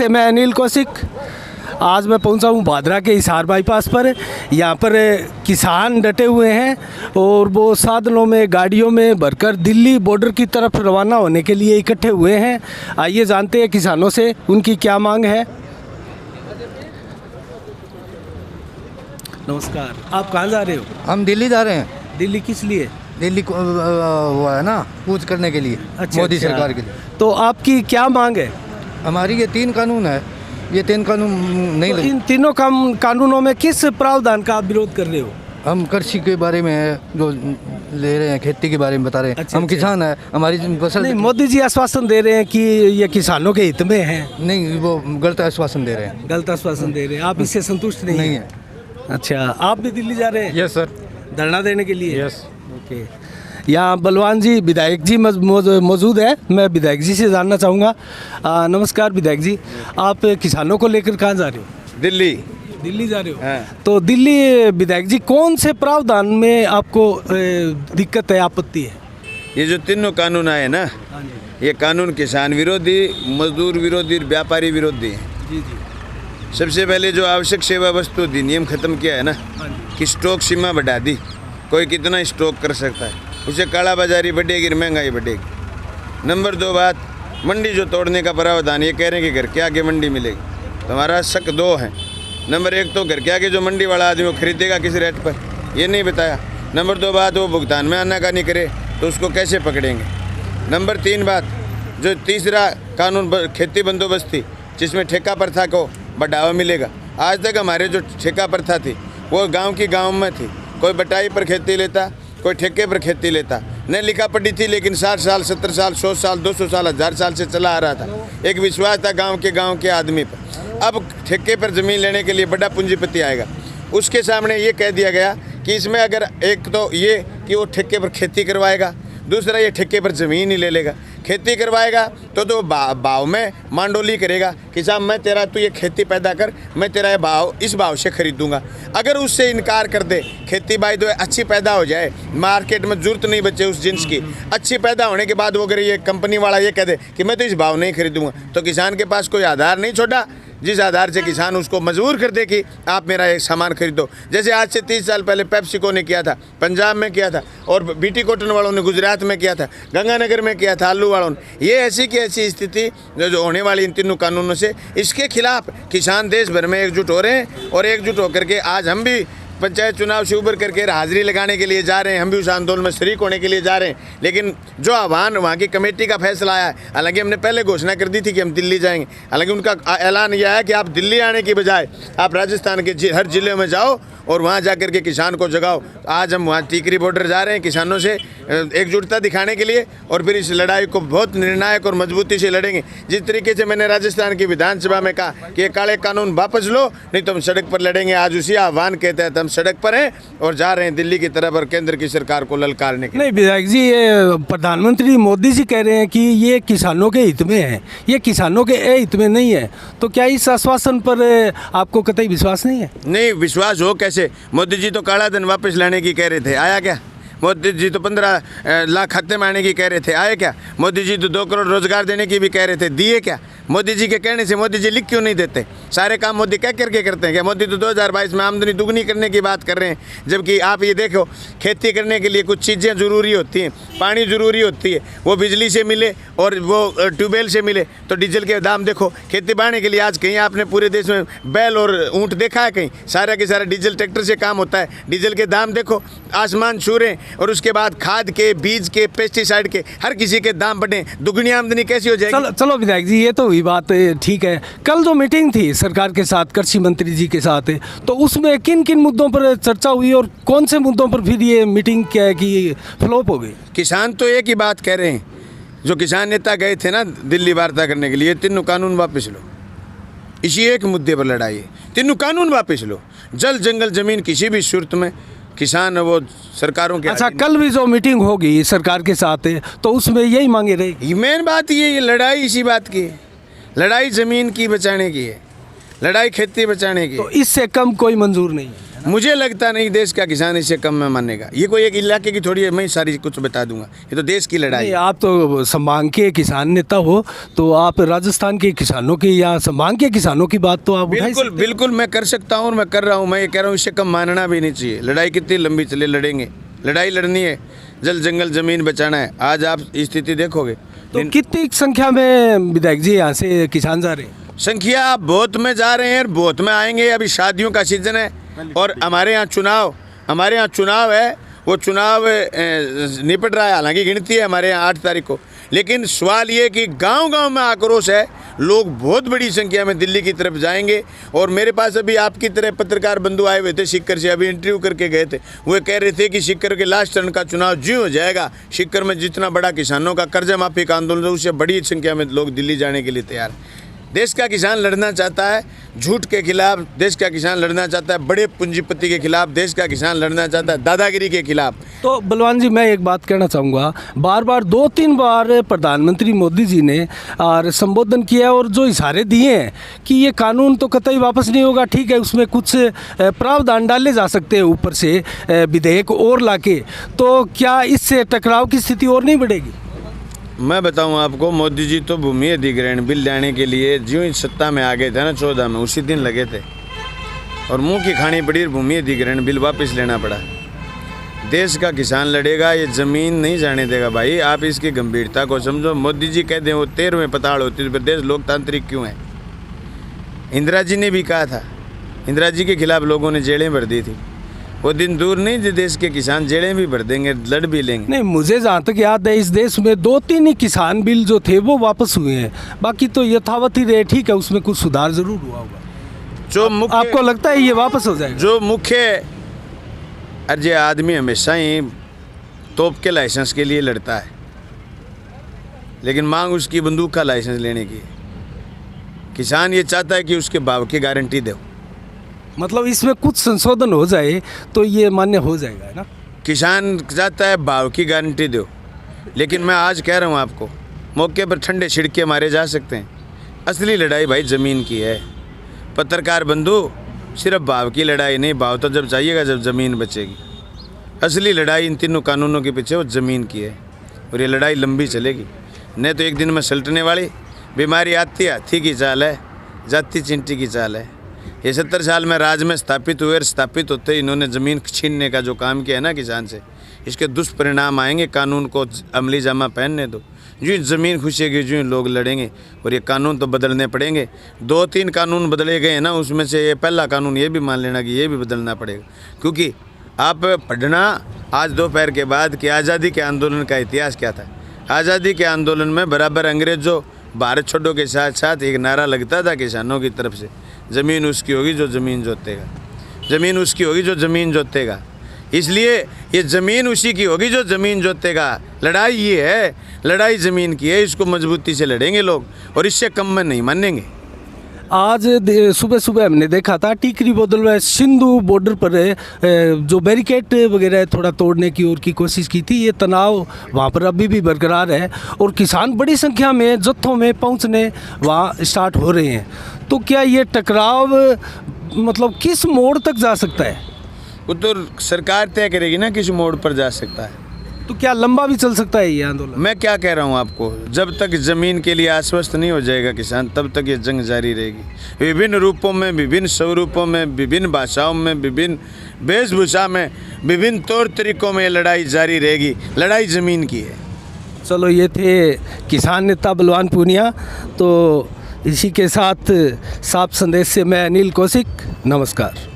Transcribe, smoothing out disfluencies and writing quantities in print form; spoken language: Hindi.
नमस्ते, मैं अनिल कौशिक। आज मैं पहुंचा हूं भादरा के हिसार बाईपास पर। यहां पर किसान डटे हुए हैं और वो साधनों में, गाड़ियों में भरकर दिल्ली बॉर्डर की तरफ रवाना होने के लिए इकट्ठे हुए हैं। आइए जानते हैं किसानों से उनकी क्या मांग है। नमस्कार, आप कहाँ जा रहे हो? हम दिल्ली जा रहे हैं। दिल्ली किस लिए? दिल्ली को वो है ना, कूच करने के लिए। मोदी सरकार के लिए। तो आपकी क्या मांग है? हमारी ये 3 कानून है, ये 3 कानून नहीं तो इन तीनों कानूनों में किस प्रावधान का आप विरोध कर रहे हो? हम कृषि के बारे में है जो ले रहे हैं, खेती के बारे में बता रहे हैं। हम किसान है, हमारी फसल नहीं, मोदी जी आश्वासन दे रहे हैं कि ये किसानों के हित में है। नहीं, वो गलत आश्वासन दे रहे हैं। गलत आश्वासन दे रहे हैं, आप इससे संतुष्ट नहीं है? अच्छा, आप भी दिल्ली जा रहे हैं? Yes sir. धरना देने के लिए? यस। ओके। यहाँ बलवान जी विधायक जी मौजूद है, मैं विधायक जी से जानना चाहूँगा। नमस्कार विधायक जी, आप किसानों को लेकर कहाँ जा रहे हो? दिल्ली। दिल्ली जा रहे हो? हाँ। तो दिल्ली विधायक जी कौन से प्रावधान में आपको दिक्कत है, आपत्ति है? ये जो तीनों कानून आए ना, ये कानून किसान विरोधी, मजदूर विरोधी, व्यापारी विरोधी है। जी जी। सबसे पहले जो आवश्यक सेवा वस्तु अधिनियम खत्म किया है ना, कि स्टॉक सीमा बढ़ा दी, कोई कितना स्टॉक कर सकता है, उसे काला बाजारी बढ़ेगी, महंगाई बढ़ेगी। नंबर 2 बात, मंडी जो तोड़ने का प्रावधान, ये कह रहे हैं कि घर के आगे मंडी मिलेगी। तो हमारा शक 2 है। नंबर 1 तो घर के आगे जो मंडी वाला आदमी वो खरीदेगा किस रेट पर, ये नहीं बताया। नंबर 2 बात, वो भुगतान में आनाकानी करे तो उसको कैसे पकड़ेंगे। नंबर 3 बात, जो तीसरा कानून खेती बंदोबस्ती, जिसमें ठेका प्रथा को बढ़ावा मिलेगा। आज तक हमारे जो ठेका प्रथा थी वो गांव में थी, कोई बटाई पर खेती लेता, कोई ठेके पर खेती लेता, न लिखा पढ़ी थी, लेकिन 60 साल, 70 साल, 100 साल, 200 साल, 1000 साल से चला आ रहा था। एक विश्वास था गांव के आदमी पर। अब ठेके पर ज़मीन लेने के लिए बड़ा पूंजीपति आएगा, उसके सामने ये कह दिया गया कि इसमें अगर एक तो ये कि वो ठेके पर खेती करवाएगा, दूसरा ये ठेके पर ज़मीन ही ले लेगा। खेती करवाएगा तो भाव में मांडोली करेगा कि साहब मैं तेरा, तू ये खेती पैदा कर, मैं तेरा ये भाव इस भाव से खरीदूंगा। अगर उससे इनकार कर दे, खेती बाई दो अच्छी पैदा हो जाए, मार्केट में जरूरत नहीं बचे उस जिन्स की, अच्छी पैदा होने के बाद वो अगर ये कंपनी वाला ये कह दे कि मैं तो इस भाव नहीं खरीदूंगा, तो किसान के पास कोई आधार नहीं छोड़ा जिस आधार से किसान उसको मजबूर कर दे कि आप मेरा एक सामान खरीदो। जैसे आज से 30 साल पहले पेप्सिको ने किया था, पंजाब में किया था, और बीटी कॉटन वालों ने गुजरात में किया था, गंगानगर में किया था आलू वालों ने। ये ऐसी की ऐसी स्थिति जो होने वाली इन तीनों कानूनों से, इसके खिलाफ किसान देश भर में एकजुट हो रहे हैं। और एकजुट होकर के आज हम भी पंचायत चुनाव से उबर करके हाजिरी लगाने के लिए जा रहे हैं, हम भी उस आंदोलन में शरीक होने के लिए जा रहे हैं। लेकिन जो आह्वान वहाँ की कमेटी का फैसला आया है, हालांकि हमने पहले घोषणा कर दी थी कि हम दिल्ली जाएंगे, हालांकि उनका ऐलान यह है कि आप दिल्ली आने की बजाय आप राजस्थान के हर जिले में जाओ और वहाँ जाकर के किसान को जगाओ। आज हम वहाँ टीकरी बॉर्डर जा रहे हैं किसानों से एकजुटता दिखाने के लिए, और फिर इस लड़ाई को बहुत निर्णायक और मजबूती से लड़ेंगे। जिस तरीके से मैंने राजस्थान की विधानसभा में कहा कि ये काले कानून वापस लो, नहीं तो हम सड़क पर लड़ेंगे। आज उसी आह्वान के तहत हम सड़क पर हैं और जा रहे हैं दिल्ली की तरफ और केंद्र की सरकार को ललकारने के लिए। नहीं विधायक जी, ये प्रधानमंत्री मोदी जी कह रहे हैं कि ये किसानों के हित में है, ये किसानों के हित में नहीं है, तो क्या इस आश्वासन पर आपको कतई विश्वास नहीं है? नहीं, विश्वास हो कैसे? मोदी जी तो काला धन वापस लाने की कह रहे थे, आया क्या? मोदी जी तो 15 लाख खाते में आने की कह रहे थे, आए क्या? मोदी जी तो 2 करोड़ रोजगार देने की भी कह रहे थे, दिए क्या? मोदी जी के कहने से मोदी जी लिख क्यों नहीं देते? सारे काम मोदी कह करके करते हैं क्या? मोदी तो 2022 में आमदनी दुगनी करने की बात कर रहे हैं, जबकि आप ये देखो खेती करने के लिए कुछ चीज़ें ज़रूरी होती हैं, पानी ज़रूरी होती है, वो बिजली से मिले और वो ट्यूबवेल से मिले। तो डीजल के दाम देखो, खेती बाड़ी के लिए आज कहीं आपने पूरे देश में बैल और ऊँट देखा है? कहीं सारा के सारा डीजल ट्रैक्टर से काम होता है। डीजल के दाम देखो, आसमान छू रहे हैं। और उसके बाद खाद के, बीज के, पेस्टिसाइड के, हर किसी के दाम बढ़े, दुगनी आमदनी कैसी हो जाएगी? चलो विधायक जी, ये तो हुई बात, ठीक है। कल जो मीटिंग थी सरकार के साथ, कृषि मंत्री जी के साथ, तो उसमें किन किन मुद्दों पर चर्चा हुई और कौन से मुद्दों पर फिर ये मीटिंग क्या है कि फ्लॉप हो गई? किसान तो एक ही बात कह रहे हैं, जो किसान नेता गए थे ना दिल्ली वार्ता करने के लिए, तीनों कानून वापस लो। इसी एक मुद्दे पर लड़ाई है, तीनों कानून वापस लो। जल जंगल जमीन किसी भी सूरत में किसान वो सरकारों के। अच्छा, कल भी जो मीटिंग होगी सरकार के साथ तो उसमें यही मांगे रहेगी? मेन बात ये लड़ाई इसी बात की है, लड़ाई ज़मीन की बचाने की है, लड़ाई खेती बचाने की। तो इससे कम कोई मंजूर नहीं है? मुझे लगता नहीं देश का किसान इससे कम में मानेगा। ये कोई एक इलाके की थोड़ी है, मैं सारी कुछ बता दूंगा, ये तो देश की लड़ाई नहीं, है। आप तो संभाग के किसान नेता हो, तो आप राजस्थान के किसानों की या संभाग के किसानों की बात तो आप उठा ही बिल्कुल सकते हैं। बिल्कुल मैं कर सकता हूँ और मैं कर रहा हूँ। मैं ये कह रहा हूँ इससे कम मानना भी नहीं चाहिए। लड़ाई कितनी लंबी चले, लड़ेंगे, लड़ाई लड़नी है, जल जंगल जमीन बचाना है। आज आप स्थिति देखोगे तो कितनी संख्या में विधायक जी यहाँ से किसान जा रहे हैं? संख्या बहुत में जा रहे हैं, बहुत में आएंगे। अभी शादियों का सीजन है और हमारे यहाँ चुनाव है। वो चुनाव निपट रहा है, हालांकि गिनती है हमारे यहाँ 8 तारीख को। लेकिन सवाल ये कि गांव-गांव में आक्रोश है, लोग बहुत बड़ी संख्या में दिल्ली की तरफ जाएंगे। और मेरे पास अभी आपकी तरह पत्रकार बंधु आए हुए थे सीकर से, अभी इंटरव्यू करके गए थे। वो कह रहे थे कि सीकर के लास्ट चरण का चुनाव ज्यों हो जाएगा, सीकर में जितना बड़ा किसानों का कर्जा माफी का आंदोलन है, उससे बड़ी संख्या में लोग दिल्ली जाने के लिए तैयार हैं। देश का किसान लड़ना चाहता है झूठ के खिलाफ, देश का किसान लड़ना चाहता है बड़े पूंजीपति के खिलाफ, देश का किसान लड़ना चाहता है दादागिरी के खिलाफ। तो बलवान जी, मैं एक बात कहना चाहूँगा, बार बार 2-3 बार प्रधानमंत्री मोदी जी ने और संबोधन किया और जो इशारे दिए हैं कि ये कानून तो कतई वापस नहीं होगा, ठीक है उसमें कुछ प्रावधान डाले जा सकते हैं ऊपर से विधेयक और लाके, तो क्या इससे टकराव की स्थिति और नहीं बढ़ेगी? मैं बताऊं आपको, मोदी जी तो भूमि अधिग्रहण बिल लाने के लिए ज्यों ही सत्ता में आ गए थे ना 14 में, उसी दिन लगे थे और मुंह की खानी पड़ी और भूमि अधिग्रहण बिल वापस लेना पड़ा। देश का किसान लड़ेगा, ये ज़मीन नहीं जाने देगा भाई। आप इसकी गंभीरता को समझो। मोदी जी कहते हैं वो 13वें पताड़ होती, तो फिर देश लोकतांत्रिक क्यों है? इंदिरा जी ने भी कहा था, इंदिरा जी के खिलाफ लोगों ने जेलें भर दी थी। वो दिन दूर नहीं जो देश के किसान जेलें भी भर देंगे, लड़ भी लेंगे। नहीं, मुझे जहाँ तक याद है इस देश में 2-3 ही किसान बिल जो थे वो वापस हुए हैं, बाकी तो यथावत ही रहे। ठीक है, उसमें कुछ सुधार जरूर हुआ होगा। जो मुख्य, आपको लगता है ये वापस हो जाएगा? जो मुख्य अर्ज आदमी हमेशा ही तोप के लाइसेंस के लिए लड़ता है, लेकिन मांग उसकी बंदूक का लाइसेंस लेने की है। किसान ये चाहता है कि उसके भाव की गारंटी दो। मतलब इसमें कुछ संशोधन हो जाए तो ये मान्य हो जाएगा, है ना? किसान चाहता है भाव की गारंटी दो। लेकिन मैं आज कह रहा हूँ आपको, मौके पर ठंडे छिड़के मारे जा सकते हैं। असली लड़ाई भाई ज़मीन की है। पत्रकार बंधु, सिर्फ भाव की लड़ाई नहीं, भाव तो जब चाहिएगा जब ज़मीन बचेगी। असली लड़ाई इन तीनों कानूनों के पीछे वो ज़मीन की है और ये लड़ाई लंबी चलेगी। नहीं तो एक दिन में सलटने वाली बीमारी आती है, हाथी की चाल है, जाती चिंटी की चाल है। ये 70 साल में राज में स्थापित हुए और स्थापित होते इन्होंने ज़मीन छीनने का जो काम किया है ना किसान से, इसके दुष्परिणाम आएंगे। कानून को अमली जामा पहनने दो, जो ज़मीन खुशेगी जो लोग लड़ेंगे और ये कानून तो बदलने पड़ेंगे। 2-3 कानून बदले गए हैं ना, उसमें से ये पहला कानून ये भी मान लेना कि ये भी बदलना पड़ेगा। क्योंकि आप पढ़ना आज दोपहर के बाद कि आज़ादी के आंदोलन का इतिहास क्या था। आज़ादी के आंदोलन में बराबर अंग्रेज़ों भारत छोड़ो के साथ साथ एक नारा लगता था किसानों की तरफ से, ज़मीन उसकी होगी जो ज़मीन जोतेगा, ज़मीन उसकी होगी जो ज़मीन जोतेगा। इसलिए ये ज़मीन उसी की होगी जो ज़मीन जोतेगा। लड़ाई ये है, लड़ाई ज़मीन की है, इसको मजबूती से लड़ेंगे लोग और इससे कम में नहीं मानेंगे। आज सुबह सुबह हमने देखा था टीकरी बोदल में सिंधु बॉर्डर पर जो बैरिकेड वगैरह थोड़ा तोड़ने की ओर की कोशिश की थी। ये तनाव वहाँ पर अभी भी बरकरार है और किसान बड़ी संख्या में जत्थों में पहुँचने वहाँ स्टार्ट हो रहे हैं। तो क्या ये टकराव मतलब किस मोड़ तक जा सकता है? वो तो सरकार तय करेगी ना किस मोड़ पर जा सकता है। तो क्या लंबा भी चल सकता है ये आंदोलन? मैं क्या कह रहा हूँ आपको, जब तक ज़मीन के लिए आश्वस्त नहीं हो जाएगा किसान, तब तक ये जंग जारी रहेगी। विभिन्न रूपों में, विभिन्न स्वरूपों में, विभिन्न भाषाओं में, विभिन्न वेशभूषा में, विभिन्न तौर तरीकों में लड़ाई जारी रहेगी। लड़ाई ज़मीन की है। चलो, ये थे किसान नेता बलवान पूनिया। तो इसी के साथ साफ संदेश से मैं अनिल कौशिक, नमस्कार।